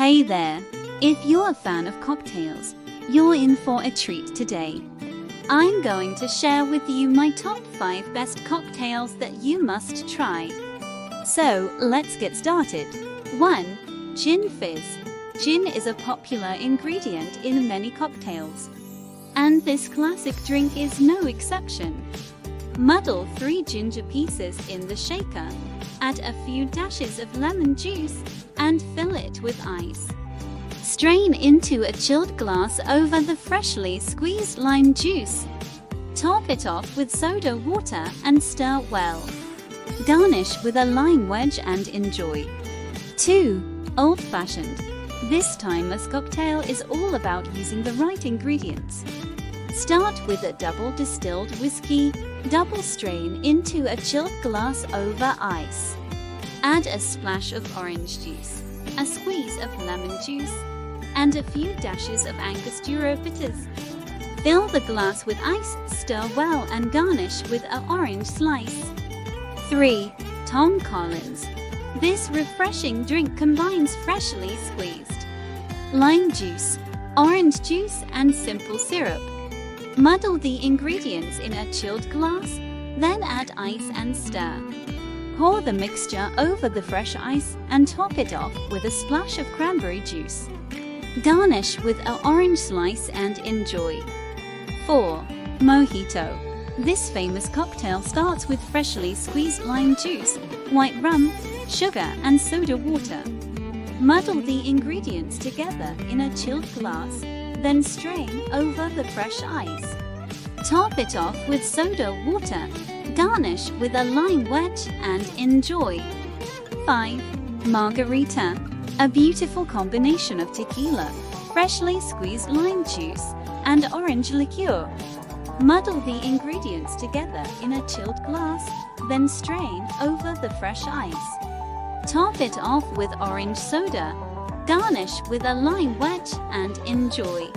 Hey there! If you're a fan of cocktails, you're in for a treat today. I'm going to share with you my top 5 best cocktails that you must try. So, let's get started. 1. Gin Fizz. Gin is a popular ingredient in many cocktails, and this classic drink is no exception. Muddle 3 ginger pieces in the shaker, add a few dashes of lemon juice, and fill it with ice. Strain into a chilled glass over the freshly squeezed lime juice. Top it off with soda water and stir well. Garnish with a lime wedge and enjoy. 2. Old Fashioned. This timeless cocktail is all about using the right ingredients. Start with a double distilled whiskey, double strain into a chilled glass over ice. Add a splash of orange juice, a squeeze of lemon juice, and a few dashes of Angostura bitters. Fill the glass with ice, stir well, and garnish with an orange slice. 3. Tom Collins. This refreshing drink combines freshly squeezed lime juice, orange juice, and simple syrup. Muddle the ingredients in a chilled glass, then add ice and stir. Pour the mixture over the fresh ice and top it off with a splash of cranberry juice. Garnish with an orange slice and enjoy. 4. Mojito. This famous cocktail starts with freshly squeezed lime juice, white rum, sugar, and soda water. Muddle the ingredients together in a chilled glass, then strain over the fresh ice. Top it off with soda water, garnish with a lime wedge, and enjoy. 5. Margarita. A beautiful combination of tequila, freshly squeezed lime juice, and orange liqueur. Muddle the ingredients together in a chilled glass, then strain over the fresh ice. Top it off with orange soda, garnish with a lime wedge, and enjoy.